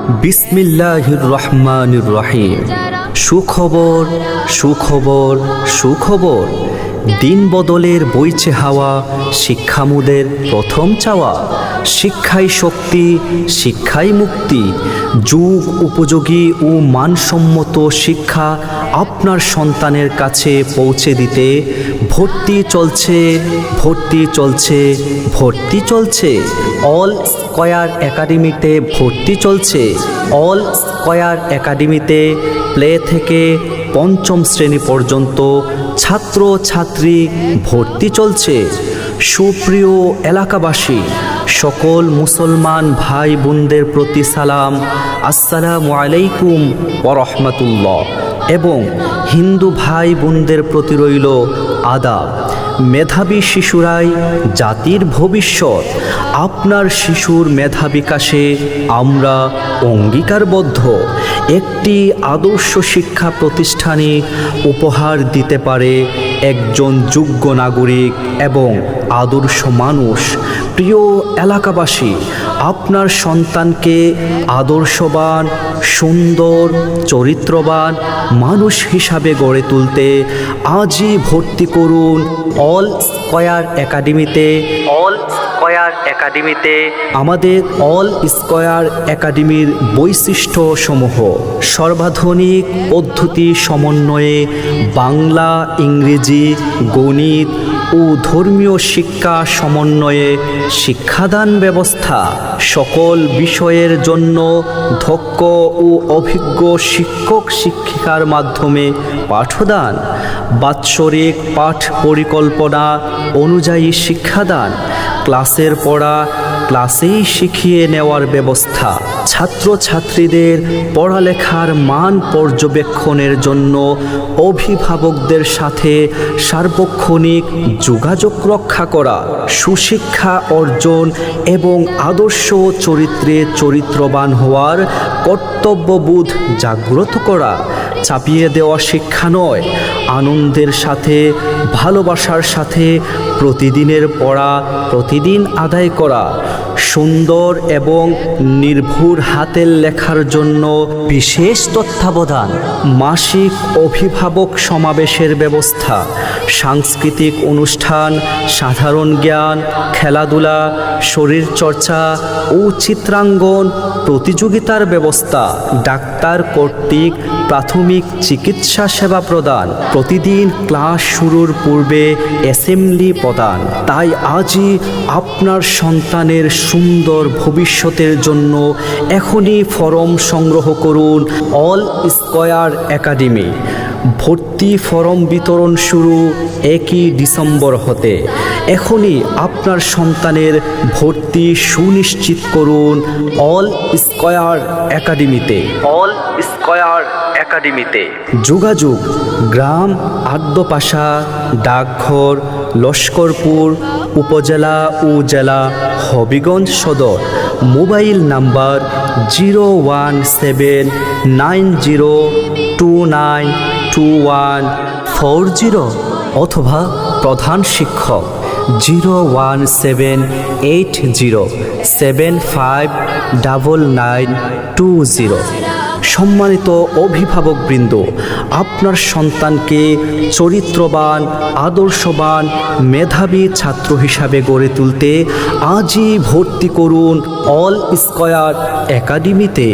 বিসমিল্লাহির রহমানির রহিম। সুখবর সুখবর সুখবর, দিন বদলের বইছে হাওয়া, শিক্ষামুদের প্রথম চাওয়া। শিক্ষাই শক্তি, শিক্ষাই মুক্তি। যুগ উপযোগী ও মানসম্মত শিক্ষা আপনার সন্তানের কাছে পৌঁছে দিতে ভর্তি চলছে ভর্তি চলছে ভর্তি চলছে অল স্কয়ার একাডেমিতে ভর্তি চলছে। অল স্কয়ার একাডেমিতে প্লে থেকে পঞ্চম শ্রেণী পর্যন্ত ছাত্র ছাত্রী ভর্তি চলছে। সুপ্রিয় এলাকাবাসী, সকল মুসলমান ভাই বোনদের প্রতি সালাম, আসসালামু আলাইকুম ওয়া রাহমাতুল্লাহ, এবং হিন্দু ভাই বোনদের প্রতি রইল আদাব। মেধাবী শিশুরাই জাতির ভবিষ্যৎ। আপনার শিশুর মেধা বিকাশে আমরা অঙ্গীকারবদ্ধ। একটি আদর্শ শিক্ষা প্রতিষ্ঠানে উপহার দিতে পারে একজন যোগ্য নাগরিক এবং আদর্শ মানুষ। প্রিয় এলাকাবাসী, আপনার সন্তানকে আদর্শবান, সুন্দর, চরিত্রবান মানুষ হিসাবে গড়ে তুলতে আজই ভর্তি করুন অল স্কয়ার একাডেমিতে। অল স্কয়ার একাডেমিতে আমাদের অল স্কয়ার একাডেমির বৈশিষ্ট্য সমূহ: সর্বাধুনিক পদ্ধতি সমন্বয়ে বাংলা, ইংরেজি, গণিত ও ধর্মীয় শিক্ষা সমন্বয়ে শিক্ষাদান ব্যবস্থা। সকল বিষয়ের জন্য দক্ষ ও অভিজ্ঞ শিক্ষক শিক্ষিকার মাধ্যমে পাঠদান। বাৎসরিক পাঠ পরিকল্পনা অনুযায়ী শিক্ষাদান। ক্লাসের পড়া ক্লাসেই শিখিয়ে নেওয়ার ব্যবস্থা। ছাত্রছাত্রীদের পড়ালেখার মান পর্যবেক্ষণের জন্য অভিভাবকদের সাথে সার্বক্ষণিক যোগাযোগ রক্ষা করা। সুশিক্ষা অর্জন এবং আদর্শ চরিত্রে চরিত্রবান হওয়ার কর্তব্যবোধ জাগ্রত করা। চাপিয়ে দেওয়া শিক্ষা নয়, আনন্দের সাথে, ভালোবাসার সাথে প্রতিদিনের পড়া প্রতিদিন আদায় করা। সুন্দর এবং নির্ভুল হাতের লেখার জন্য বিশেষ তত্ত্বাবধান। মাসিক অভিভাবক সমাবেশের ব্যবস্থা। সাংস্কৃতিক অনুষ্ঠান, সাধারণ জ্ঞান, খেলাধুলা, শরীরচর্চা ও চিত্রাঙ্কন প্রতিযোগিতার ব্যবস্থা। ডাক্তার কর্তৃক প্রাথমিক চিকিৎসা সেবা প্রদান। প্রতিদিন ক্লাস শুরুর পূর্বে অ্যাসেম্বলি প্রদান। তাই আজই আপনার সন্তানের সুন্দর ভবিষ্যতের জন্য এখনই ফরম সংগ্রহ করুন অল স্কয়ার একাডেমি। ভর্তি ফরম বিতরণ শুরু 1 ডিসেম্বর হতে। এখনই আপনার সন্তানের ভর্তি সুনিশ্চিত করুন অল স্কয়ার একাডেমিতে। অল স্কয়ার একাডেমিতে যোগাযোগ: গ্রাম আদ্যপাশা, ডাকঘর, লস্করপুর উপজেলা ও জেলা হবিগঞ্জ সদর। মোবাইল নাম্বার 01790292140 অথবা প্রধান শিক্ষক 01780759920। সম্মানিত অভিভাবকবৃন্দ, আপনার সন্তানকে চরিত্রবান, আদর্শবান, মেধাবী ছাত্র হিসাবে গড়ে তুলতে আজই ভর্তি করুন অল স্কয়ার একাডেমিতে।